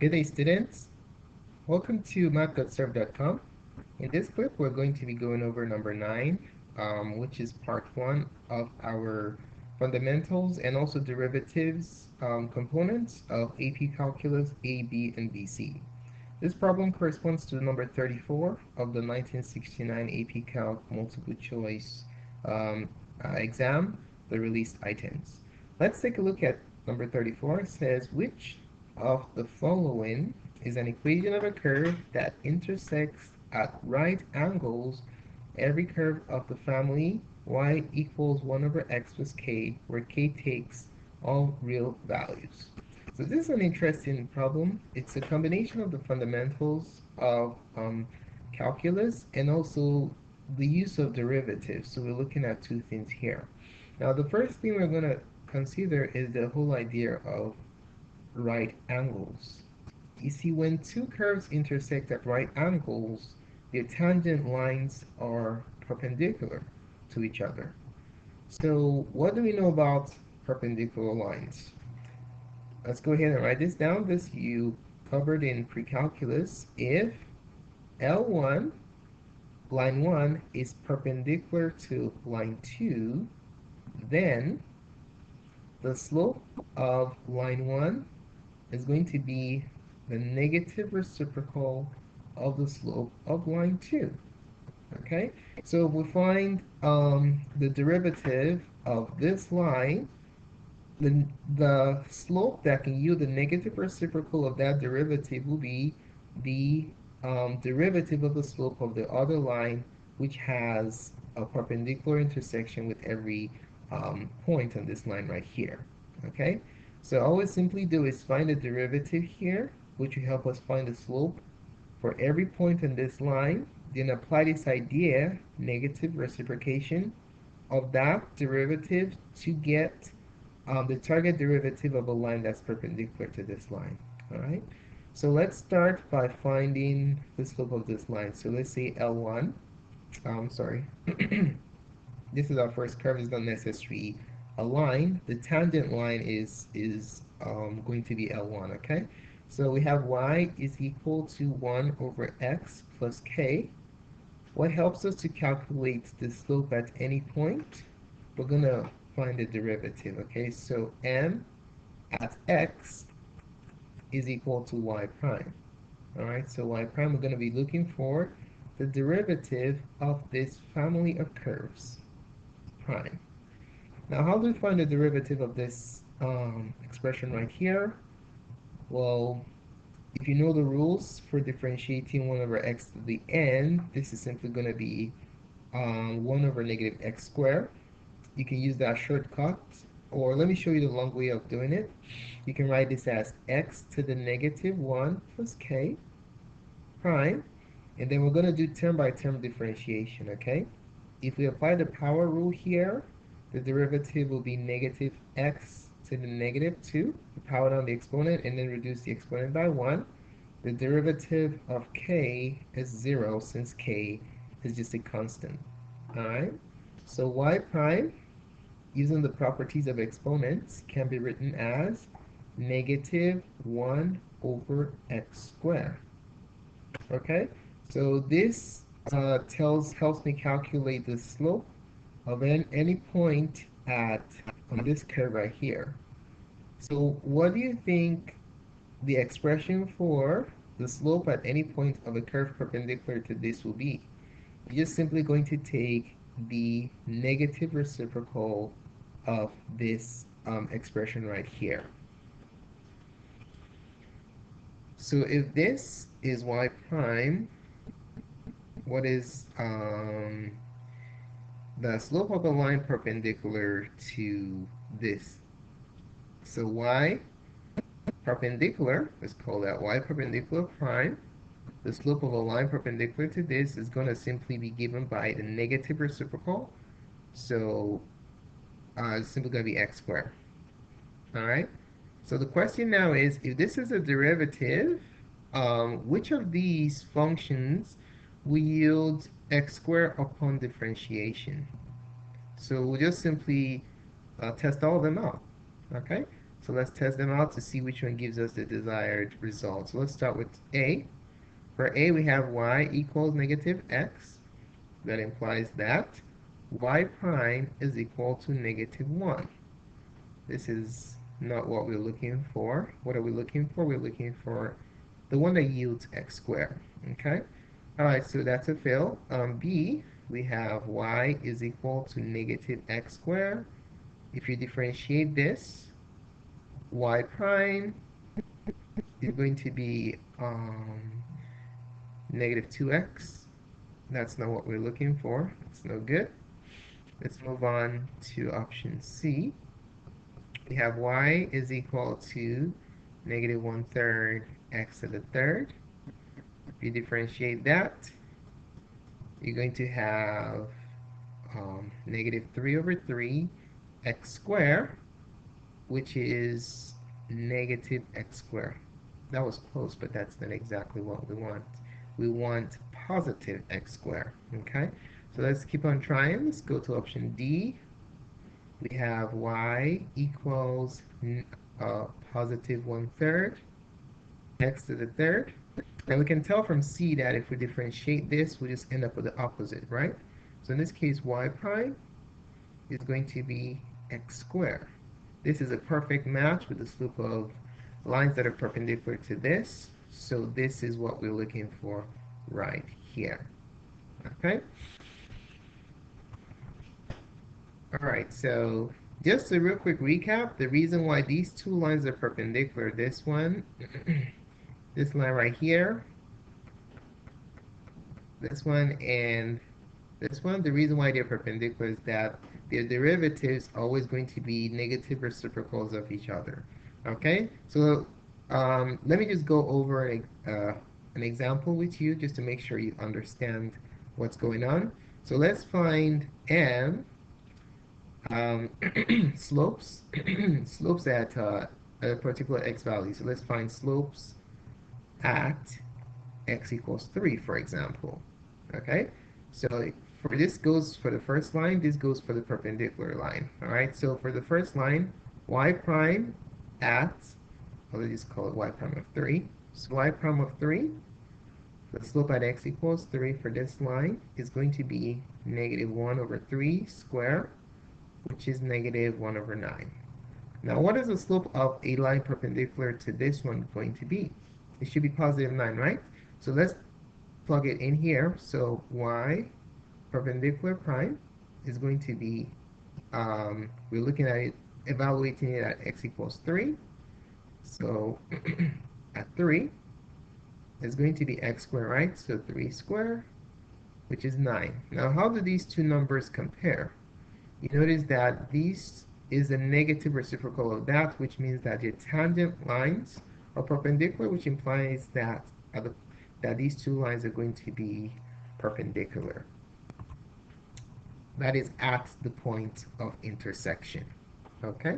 Good day, students. Welcome to math.serve.com. In this clip, we're going to be going over number 9, which is part 1 of our fundamentals and also derivatives components of AP Calculus A, B, and BC. This problem corresponds to number 34 of the 1969 AP Calc multiple choice exam, the released items. Let's take a look at number 34. It says, which of the following is an equation of a curve that intersects at right angles every curve of the family y equals 1 over x plus k, where k takes all real values. So this is an interesting problem. It's a combination of the fundamentals of calculus and also the use of derivatives. So we're looking at two things here. Now the first thing we're going to consider is the whole idea of right angles. You see, when two curves intersect at right angles, their tangent lines are perpendicular to each other. So what do we know about perpendicular lines? Let's go ahead and write this down. This you covered in pre-calculus. If L1, line 1, is perpendicular to line 2, then the slope of line 1 is going to be the negative reciprocal of the slope of line 2. Okay, so if we find the derivative of this line, the slope that can yield the negative reciprocal of that derivative will be the derivative of the slope of the other line, which has a perpendicular intersection with every point on this line right here. Okay, so all we simply do is find the derivative here, which will help us find the slope for every point on this line, then apply this idea, negative reciprocation of that derivative to get the target derivative of a line that's perpendicular to this line. All right, so let's start by finding the slope of this line. So let's say L1. Sorry. This is our first curve. It's not necessarily a line. The tangent line is going to be L1. Okay, so we have y is equal to 1 over x plus k. What helps us to calculate the slope at any point? We're going to find the derivative. Okay, so m at x is equal to y prime. All right, so y prime, we're going to be looking for the derivative of this family of curves, prime. Now, how do we find the derivative of this expression right here? Well, if you know the rules for differentiating 1 over x to the n, this is simply going to be 1 over negative x squared. You can use that shortcut, or let me show you the long way of doing it. You can write this as x to the negative 1 plus k prime, and then we're going to do term by term differentiation, okay? If we apply the power rule here, the derivative will be negative x to the negative 2, power down the exponent, and then reduce the exponent by 1. The derivative of k is 0 since k is just a constant. Alright, so y prime, using the properties of exponents, can be written as negative 1 over x squared. Okay, so this helps me calculate the slope of any point on this curve right here. So what do you think the expression for the slope at any point of a curve perpendicular to this will be? You're just simply going to take the negative reciprocal of this expression right here. So if this is y prime, what is the slope of a line perpendicular to this? So y perpendicular, let's call that y perpendicular prime. The slope of a line perpendicular to this is going to simply be given by the negative reciprocal. So it's simply going to be x squared. All right. So the question now is, if this is a derivative, which of these functions will yield x squared upon differentiation? So we'll just simply test all of them out. Okay. So let's test them out to see which one gives us the desired result. So let's start with A. For A, we have y equals negative x. That implies that y prime is equal to negative 1. This is not what we're looking for. What are we looking for? We're looking for the one that yields x squared. Okay? All right, so that's a fail. B, we have y is equal to negative x squared. If you differentiate this, y prime is going to be negative 2x. That's not what we're looking for. It's no good. Let's move on to option C. We have y is equal to negative 1/3 x to the third. If you differentiate that, you're going to have negative 3 over 3 x squared, which is negative x squared. That was close, but that's not exactly what we want. We want positive x squared, okay? So let's keep on trying. Let's go to option D. We have y equals positive 1/3 x to the third. And we can tell from C that if we differentiate this, we just end up with the opposite, right? So in this case, y prime is going to be x squared. This is a perfect match with the slope of lines that are perpendicular to this. So this is what we're looking for right here. Okay? All right, so just a real quick recap, the reason why these two lines are perpendicular, this one, this line right here, this one, and this one, the reason why they're perpendicular is that their derivatives are always going to be negative reciprocals of each other. Okay, so let me just go over an example with you just to make sure you understand what's going on. So let's find n slopes slopes at a particular x value. So let's find slopes at x equals 3, for example. Okay, so for this goes for the first line, this goes for the perpendicular line. All right, so for the first line, y prime at, let's just call it y prime of 3. So y prime of 3, the slope at x equals 3 for this line is going to be negative 1 over 3 squared, which is negative 1 over 9. Now, what is the slope of a line perpendicular to this one going to be? It should be positive 9, right? So let's plug it in here. So y perpendicular prime is going to be, we're looking at it, evaluating it at x equals 3. So at 3, it's going to be x squared, right? So 3 squared, which is 9. Now, how do these two numbers compare? You notice that this is a negative reciprocal of that, which means that the tangent lines are perpendicular, which implies that that these two lines are going to be perpendicular. That is at the point of intersection. Okay?